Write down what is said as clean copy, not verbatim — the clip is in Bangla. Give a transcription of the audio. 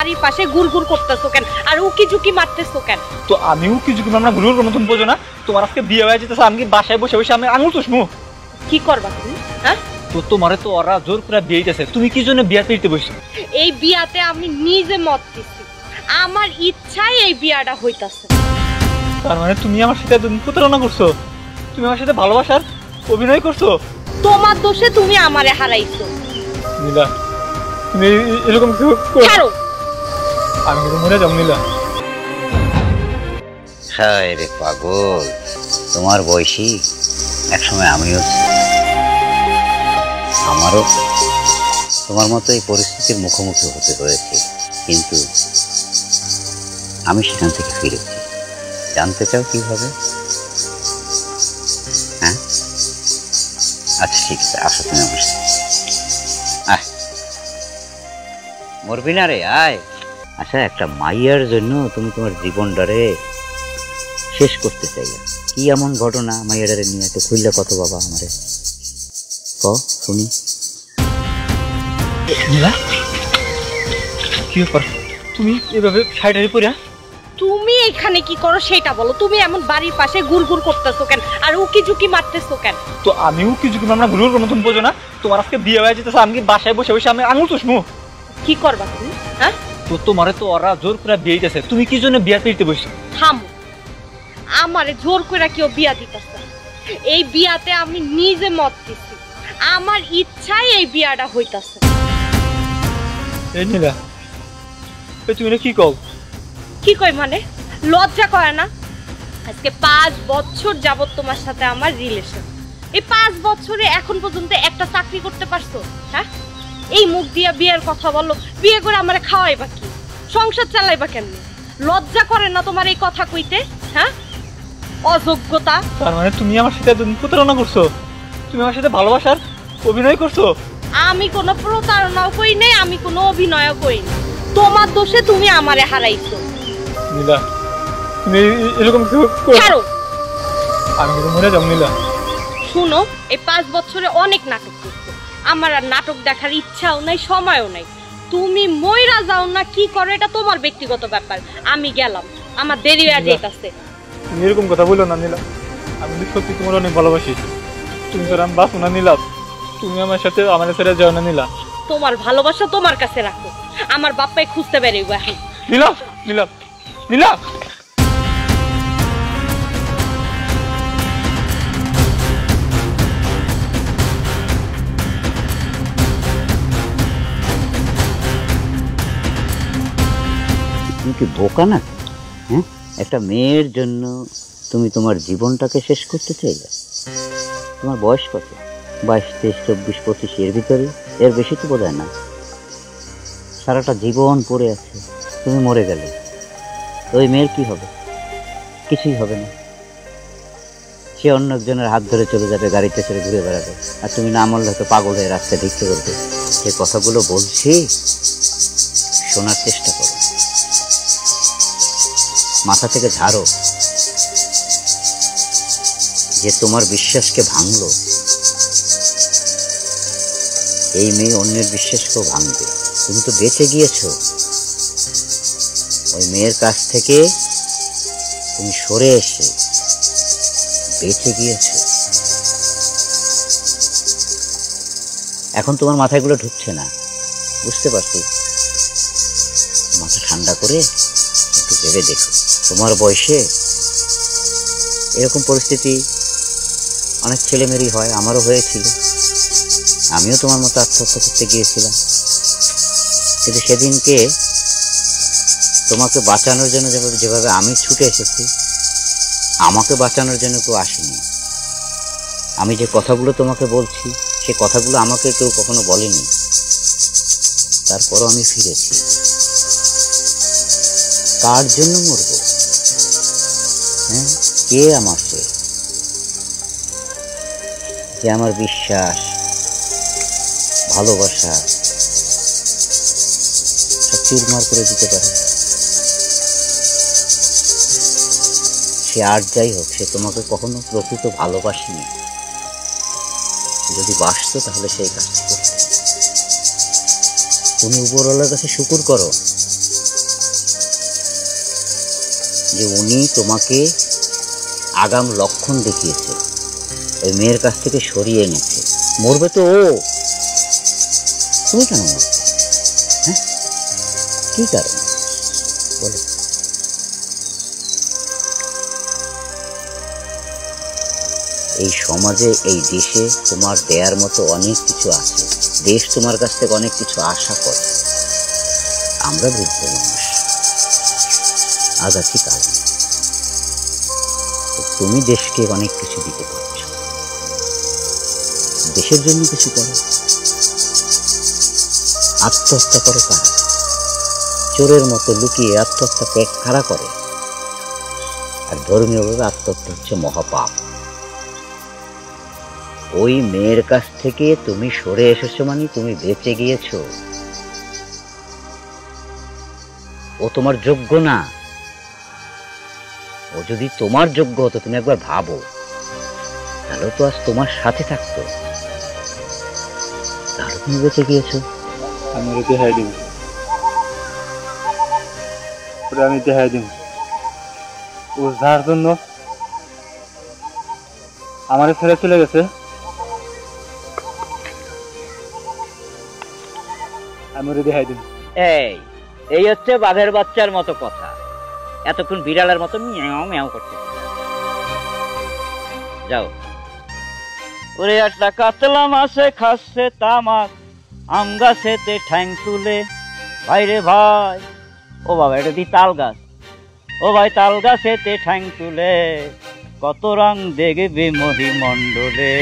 বাড়ির পাশে গুড়গুড় করতেছো কেন আর উকি ঝুঁকি মারতেছো কেন? তো আমি উকি ঝুঁকি আমরা গুড়গুড় করবো, তুমি বোঝো না? তোমার আজকে বিয়ে হয়ে যেতেছে, আমি কি বাসায় বসে বসে আমি আঙুল চুষমু? কি করবা তুমি? হ্যাঁ, তো তোমারে তো ওরা জোর করে বিয়ে দিতেছে, তুমি কি জন্য বিয়ে পেতে বসছো? এই বিয়াতে আমি নিজে মত দিছি, আমার ইচ্ছায় এই বিয়াটা হইতাছে। তার মানে তুমি আমার সাথে প্রতারণা করছো, তুমি আমার সাথে ভালোবাসার অভিনয় করছো। তোমার দোষে তুমি আমারে হারাইছো। নীলা, তুমি এরকম কিছু ছাড়ো, আমি কিন্তু মরে যাবো। নীলা, হ্যাঁ রে পাগল, তোমার বয়সী একসময় আমিও আমারও তোমার মতো এই পরিস্থিতির মুখোমুখি হতে হয়েছে, কিন্তু আমি সেখান থেকে ফিরেছি। জানতে চাও কিভাবে? হ্যাঁ, আচ্ছা ঠিক আছে, আসো তুমি আমার সাথে। আয়, মরবি না রে, আয়। আচ্ছা, একটা মাইয়ার জন্য তুমি তোমার জীবনটারে শেষ করতে চাইলা, কি এমন ঘটনা মাইয়াটারে নিয়ে? এত খুললে কত বাবা আমারে ক শুনি। নীলা, কি ব্যাপার? তুমি এভাবে সাইডারি পড়া? তুমি এখানে কি করো সেটা বলো। তুমি এমন বাড়ির পাশে গুড়গুড় করতেছো কেন আর উকি ঝুঁকি মারতেছো কেন? তো আমি উকি ঝুঁকি আমরা গুড়গুড় করবো, তুমি বোঝো না? তোমার আজকে বিয়ে হয়ে যেতেছে, আমি কি বাসায় বসে বসে আমি আঙুল চুষমু? কি করবা তুমি? হ্যাঁ, তো তোমারে তো ওরা জোর করে বিয়ে দিতেছে, তুমি কি জন্য বিয়ে পেতে বসছো? থামো, আমারে জোর করে কেউ বিয়া দিতেছে। এই বিয়াতে আমি নিজে মত দিছি, আমার ইচ্ছায় এই বিয়াটা হইতাছে। এই নীলা, তুমি না কি কও? কি কই মানে? লজ্জা করে না? আজকে 5 বছর যাবত তোমার সাথে আমার রিলেশন। এই 5 বছরে এখন পর্যন্ত একটা চাকরি করতে পারছো? হ্যাঁ, এই মুখ দিয়া বিয়ের কথা বলো, বিয়ে করে আমারে খাওয়াইবা কি? সংসার চালাইবা কেমনে? লজ্জা করে না তোমার এই কথা কইতে? হ্যাঁ, অযোগ্যতা। তার মানে তুমি আমার সাথে প্রতারণা করছো, তুমি আমার সাথে ভালোবাসার অভিনয় করছো। আমি কোনো প্রতারণাও করি নাই, আমি কোনো অভিনয়ও করি নাই। তোমার দোষে তুমি আমারে হারাইছো। নীলা, তুমি এরকম কিছু ছাড়ো, আমি কিন্তু মরে যাবো। নীলা, শুনো, এই 5 বছরে অনেক নাটক করছো, আমার আর নাটক দেখার ইচ্ছাও নাই, সময়ও নাই। তুমি মইরা যাও না কি করো এটা তোমার ব্যক্তিগত ব্যাপার। আমি গেলাম, আমার দেরি হয়ে যাইতাছে। তুমি এরকম কথা বলো না নীলা, আমি সত্যি তোমার অনেক ভালোবাসি, তুমি তো আমি বাঁচো না। নীলা, তুমি আমার সাথে আমার ছেড়ে যাও না। নীলা, তোমার ভালোবাসা তোমার কাছে রাখো, আমার বাপ্পাই খুঁজতে বেরিয়ে এখন। নীলা, নীলা, নীলা, তুমি কি বোকা না? হ্যাঁ, একটা মেয়ের জন্য তুমি তোমার জীবনটাকে শেষ করতে চাইলে? তোমার বয়স কত? 22, 23, 24, 25, এর ভিতরে? এর বেশি তো বোধ হয় না। সারাটা জীবন পড়ে আছে, তুমি মরে গেলে তো ওই মেয়ের কি হবে? কিছুই হবে না। সে অন্য একজনের হাত ধরে চলে যাবে, গাড়িতে চড়ে ঘুরে বেড়াবে, আর তুমি না মরলে হয়তো পাগল হয়ে রাস্তায় ভিক্ষে করবে। যে কথাগুলো বলছি শোনার চেষ্টা করো, মাথা থেকে ঝাড়ো। যে তোমার বিশ্বাসকে ভাঙলো, এই মেয়ে অন্যের বিশ্বাসকেও ভাঙবে। তুমি তো বেঁচে গিয়েছো, ওই মেয়ের কাছ থেকে তুমি সরে এসে বেঁচে গিয়েছো। এখন তোমার মাথায় এগুলো ঢুকছে না, বুঝতে পারছি। মাথা ঠান্ডা করে একটু ভেবে দেখো, তোমার বয়সে এরকম পরিস্থিতি অনেক ছেলেমেয়েরই হয়, আমারও হয়েছিল। আমিও তোমার মতো আত্মহত্যা করতে গিয়েছিলাম, কিন্তু সেদিনকে তোমাকে বাঁচানোর জন্য যেভাবে আমি ছুটে এসেছি, আমাকে বাঁচানোর জন্য কেউ আসেনি। আমি যে কথাগুলো তোমাকে বলছি, সে কথাগুলো আমাকে কেউ কখনো বলেনি, তারপরও আমি ফিরেছি। কার জন্য মরব? হ্যাঁ, কে আমার সে যে আমার বিশ্বাস, ভালোবাসা সব চুরমার করে দিতে পারে? সে আর যাই হোক, সে তোমাকে কখনো প্রকৃত ভালোবাসেনি। যদি বাসতো তাহলে সেই কাজটা করতে। তুমি উপরওয়ালার কাছে শুকর করো যে উনি তোমাকে আগাম লক্ষণ দেখিয়েছে, ওই মেয়ের কাছ থেকে সরিয়ে এনেছে। মরবে তো ও, তুমি কেন মরবে? হ্যাঁ, কি কারণ বলো? এই সমাজে, এই দেশে তোমার দেয়ার মতো অনেক কিছু আছে। দেশ তোমার কাছ থেকে অনেক কিছু আশা করে। আমরা বৃদ্ধ মানুষ, আজ আছি কাল নেই। তুমি দেশকে অনেক কিছু দিতে পারছো, দেশের জন্য কিছু করো। আত্মহত্যা করে কারা? চোরের মতো লুকিয়ে আত্মহত্যা কারা করে? আর ধর্মীয়ভাবে আত্মহত্যা হচ্ছে মহাপাপ। ওই মেয়ের কাছ থেকে তুমি সরে এসেছো মানে তুমি বেঁচে গিয়েছো। ও তোমার যোগ্য না। ও যদি তোমার যোগ্য হতো, তুমি একবার ভাবো, তাহলে তো আজ তোমার সাথে থাকতো, তাহলে তুমি বেঁচে গিয়েছো। আমি ওরে দেখাই দিব, ওরে আমি দেখাই দিব। ও যার জন্য আমারে ছেড়ে চলে গেছে, আমি ওরে দেখাই দিব। এই হচ্ছে বাঘের বাচ্চার মতো কথা। এতক্ষণ বিড়ালের মতো ম্যাও ম্যাও করতে। যাও। ওরে একটা কাতলা মাছে খাচ্ছে তামাক, আম গাছেতে ঠ্যাং তুলে। ভাই রে ভাই, ও বাবা এটা দি তাল গাছ। ও ভাই তাল গাছেতে ঠ্যাং তুলে, কত রং দেখবে মহিমণ্ডলে।